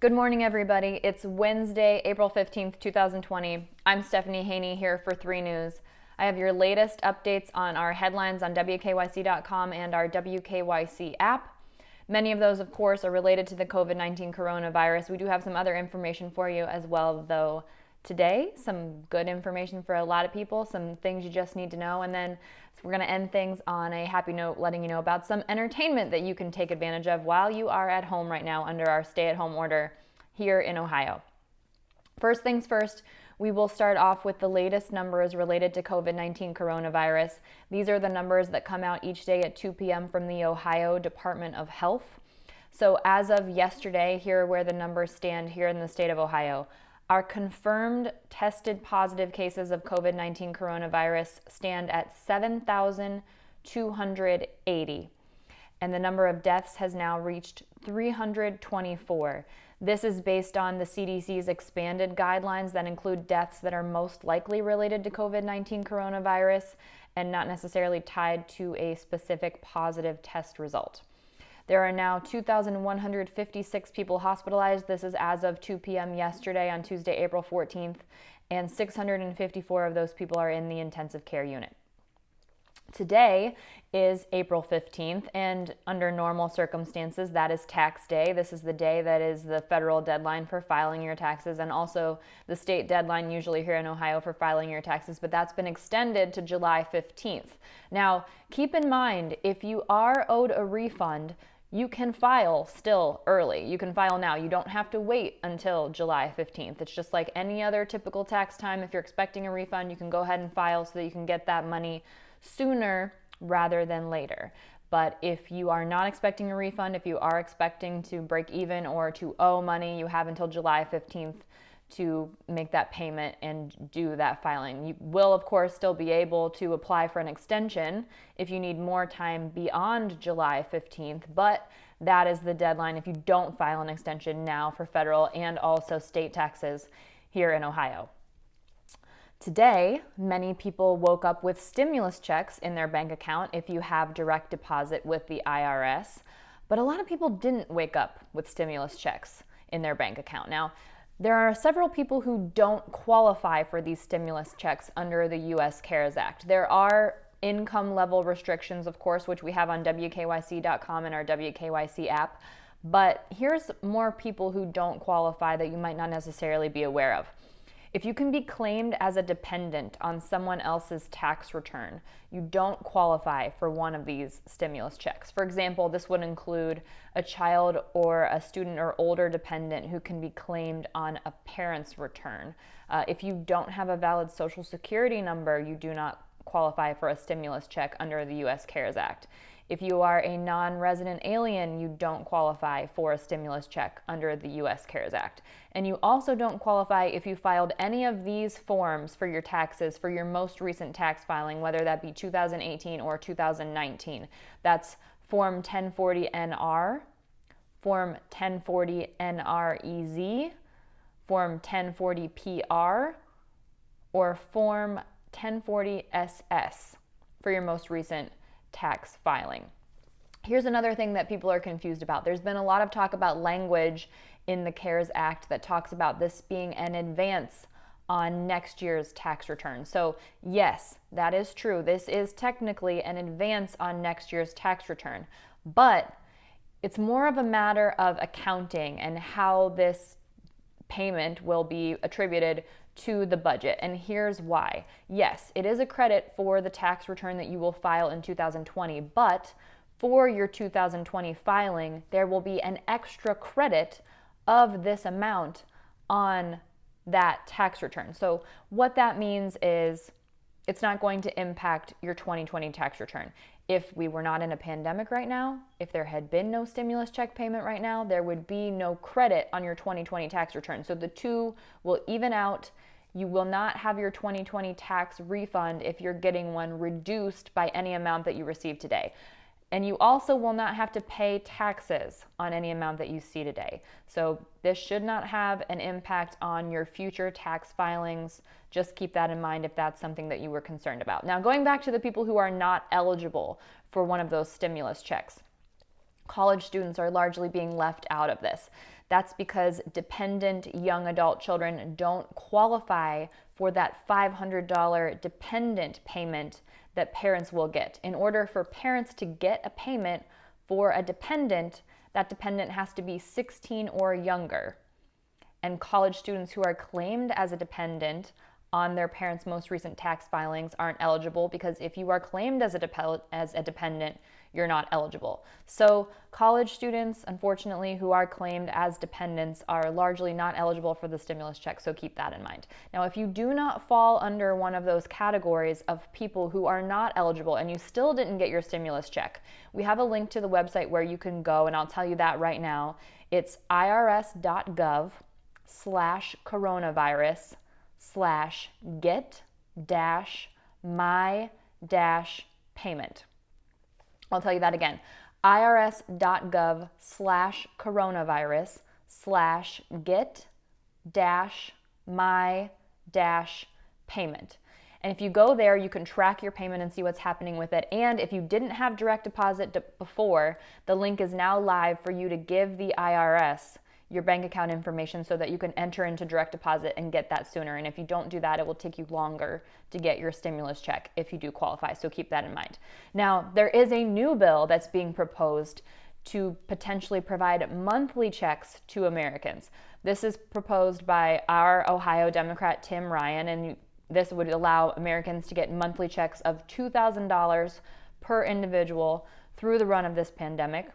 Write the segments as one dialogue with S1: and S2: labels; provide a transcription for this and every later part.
S1: Good morning, everybody. It's Wednesday, April 15th, 2020. I'm Stephanie Haney here for 3 News. I have your latest updates on our headlines on WKYC.com and our WKYC app. Many of those, of course, are related to the COVID-19 coronavirus. We do have some other information for you as well, though, today. Some good information for a lot of people, some things you just need to know, and then we're going to end things on a happy note, letting you know about some entertainment that you can take advantage of while you are at home right now under our stay-at-home order here in Ohio. First things first, we will start off with the latest numbers related to COVID-19 coronavirus. These are the numbers that come out each day at 2 p.m. from the Ohio Department of Health. So as of yesterday, here are where the numbers stand here in the state of Ohio. Our confirmed tested positive cases of COVID-19 coronavirus stand at 7,280, and the number of deaths has now reached 324. This is based on the CDC's expanded guidelines that include deaths that are most likely related to COVID-19 coronavirus and not necessarily tied to a specific positive test result. There are now 2,156 people hospitalized. This is as of 2 p.m. yesterday on Tuesday, April 14th, and 654 of those people are in the intensive care unit. Today is April 15th, and under normal circumstances, that is tax day. This is the day that is the federal deadline for filing your taxes and also the state deadline usually here in Ohio for filing your taxes, but that's been extended to July 15th. Now, keep in mind, if you are owed a refund, you can file still early. You can file now. You don't have to wait until July 15th. It's just like any other typical tax time. If you're expecting a refund, you can go ahead and file so that you can get that money sooner rather than later. But if you are not expecting a refund, if you are expecting to break even or to owe money, you have until July 15th to make that payment and do that filing. You will, of course, still be able to apply for an extension if you need more time beyond July 15th, but that is the deadline if you don't file an extension now for federal and also state taxes here in Ohio. Today, many people woke up with stimulus checks in their bank account if you have direct deposit with the IRS, but a lot of people didn't wake up with stimulus checks in their bank account. Now, there are several people who don't qualify for these stimulus checks under the U.S. CARES Act. There are income level restrictions, of course, which we have on WKYC.com and our WKYC app, but here's more people who don't qualify that you might not necessarily be aware of. If you can be claimed as a dependent on someone else's tax return, you don't qualify for one of these stimulus checks. For example, this would include a child or a student or older dependent who can be claimed on a parent's return. If you don't have a valid Social Security number, you do not qualify for a stimulus check under the U.S. CARES Act. If you are a non-resident alien, you don't qualify for a stimulus check under the U.S. CARES Act. And you also don't qualify if you filed any of these forms for your taxes for your most recent tax filing, whether that be 2018 or 2019. That's Form 1040-NR, Form 1040-NREZ, Form 1040-PR, or Form 1040-SS for your most recent tax filing. Here's another thing that people are confused about. There's been a lot of talk about language in the CARES Act that talks about this being an advance on next year's tax return. So yes, that is true. This is technically an advance on next year's tax return, but it's more of a matter of accounting and how this payment will be attributed to the budget. And here's why. Yes, it is a credit for the tax return that you will file in 2020, but for your 2020 filing, there will be an extra credit of this amount on that tax return. So what that means is it's not going to impact your 2020 tax return. If we were not in a pandemic right now, if there had been no stimulus check payment right now, there would be no credit on your 2020 tax return. So the two will even out. You will not have your 2020 tax refund if you're getting one reduced by any amount that you receive today. And you also will not have to pay taxes on any amount that you see today. So this should not have an impact on your future tax filings. Just keep that in mind if that's something that you were concerned about. Now, going back to the people who are not eligible for one of those stimulus checks. college students are largely being left out of this. That's because dependent young adult children don't qualify for that $500 dependent payment that parents will get. In order for parents to get a payment for a dependent, that dependent has to be 16 or younger. And college students who are claimed as a dependent on their parents' most recent tax filings aren't eligible, because if you are claimed as a dependent, you're not eligible. So college students, unfortunately, who are claimed as dependents are largely not eligible for the stimulus check, so keep that in mind. Now, if you do not fall under one of those categories of people who are not eligible and you still didn't get your stimulus check, we have a link to the website where you can go, and I'll tell you that right now. It's irs.gov/coronavirus/get-my-payment. I'll tell you that again, irs.gov/coronavirus/get-my-payment. And if you go there, you can track your payment and see what's happening with it. And if you didn't have direct deposit before, the link is now live for you to give the IRS your bank account information so that you can enter into direct deposit and get that sooner. And if you don't do that, it will take you longer to get your stimulus check if you do qualify. So keep that in mind. Now, there is a new bill that's being proposed to potentially provide monthly checks to Americans. This is proposed by our Ohio Democrat, Tim Ryan, and this would allow Americans to get monthly checks of $2,000 per individual through the run of this pandemic.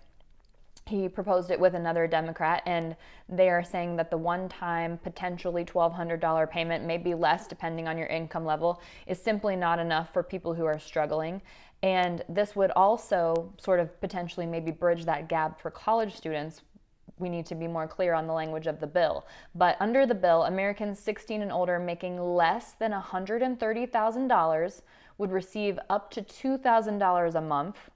S1: He proposed it with another Democrat, and they are saying that the one-time, potentially $1,200 payment, maybe less depending on your income level, is simply not enough for people who are struggling. And this would also sort of potentially maybe bridge that gap for college students. We need to be more clear on the language of the bill. But under the bill, Americans 16 and older making less than $130,000 would receive up to $2,000 a month.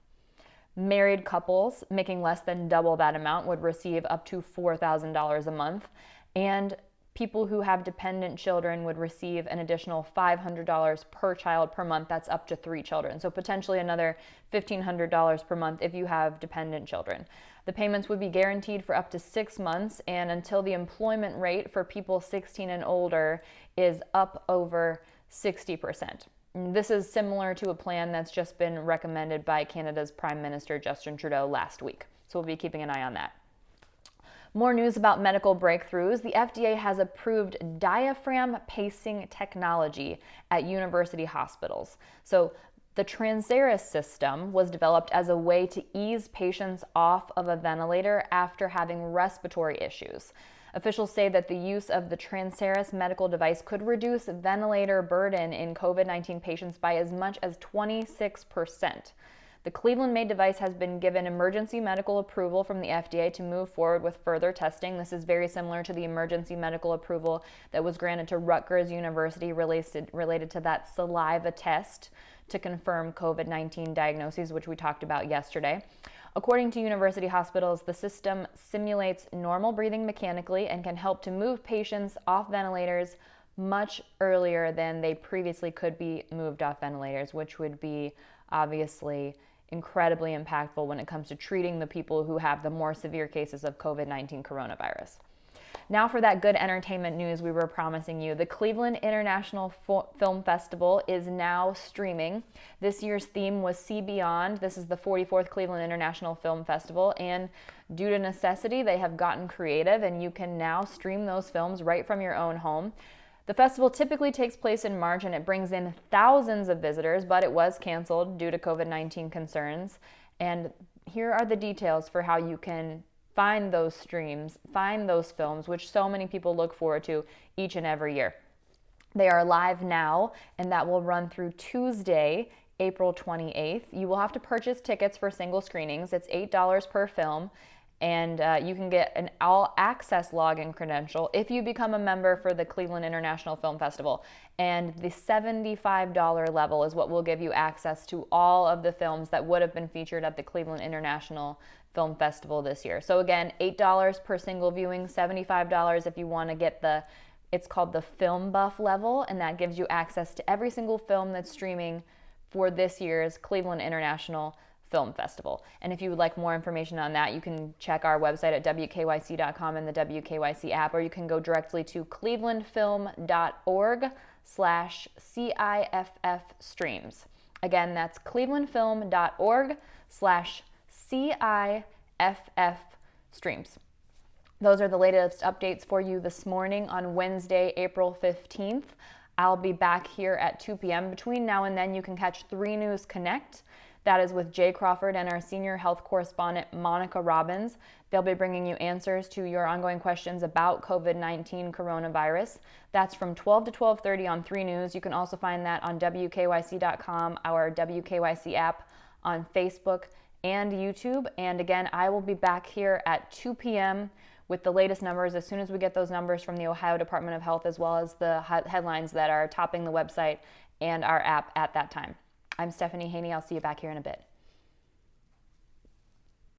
S1: Married couples making less than double that amount would receive up to $4,000 a month. And people who have dependent children would receive an additional $500 per child per month. That's up to 3 children. So potentially another $1,500 per month if you have dependent children. The payments would be guaranteed for up to 6 months, and until the employment rate for people 16 and older is up over 60%. This is similar to a plan that's just been recommended by Canada's Prime Minister Justin Trudeau last week. So we'll be keeping an eye on that. More news about medical breakthroughs. The FDA has approved diaphragm pacing technology at university hospitals. So the Transeris system was developed as a way to ease patients off of a ventilator after having respiratory issues. Officials say that the use of the Transeris medical device could reduce ventilator burden in COVID-19 patients by as much as 26%. The Cleveland-made device has been given emergency medical approval from the FDA to move forward with further testing. This is very similar to the emergency medical approval that was granted to Rutgers University related to that saliva test to confirm COVID-19 diagnoses, which we talked about yesterday. According to university hospitals, the system simulates normal breathing mechanically and can help to move patients off ventilators much earlier than they previously could be moved off ventilators, which would be obviously incredibly impactful when it comes to treating the people who have the more severe cases of COVID-19 coronavirus. Now for that good entertainment news we were promising you. The Cleveland International Film Festival is now streaming. This year's theme was See Beyond. This is the 44th Cleveland International Film Festival, and due to necessity, they have gotten creative, and you can now stream those films right from your own home. The festival typically takes place in March, and it brings in thousands of visitors, but it was canceled due to COVID-19 concerns. And here are the details for how you can find those streams, find those films, which so many people look forward to each and every year. They are live now, and that will run through Tuesday, April 28th. You will have to purchase tickets for single screenings. It's $8 per film, and you can get an all-access login credential if you become a member for the Cleveland International Film Festival. And the $75 level is what will give you access to all of the films that would have been featured at the Cleveland International Film Festival this year. So again, $8 per single viewing, $75 if you want to get it's called the Film Buff level, and that gives you access to every single film that's streaming for this year's Cleveland International Film Festival. And if you would like more information on that, you can check our website at wkyc.com and the WKYC app, or you can go directly to clevelandfilm.org/CIFF streams. Again, that's clevelandfilm.org/CIFF streams. Those are the latest updates for you this morning on Wednesday, April 15th. I'll be back here at 2 p.m. Between now and then, you can catch 3 News Connect. That is with Jay Crawford and our senior health correspondent, Monica Robbins. They'll be bringing you answers to your ongoing questions about COVID-19 coronavirus. That's from 12 to 12:30 on 3 News. You can also find that on WKYC.com, our WKYC app, on Facebook and YouTube. And again, I will be back here at 2 p.m. with the latest numbers as soon as we get those numbers from the Ohio Department of Health, as well as the headlines that are topping the website and our app at that time. I'm Stephanie Haney. I'll see you back here in a bit.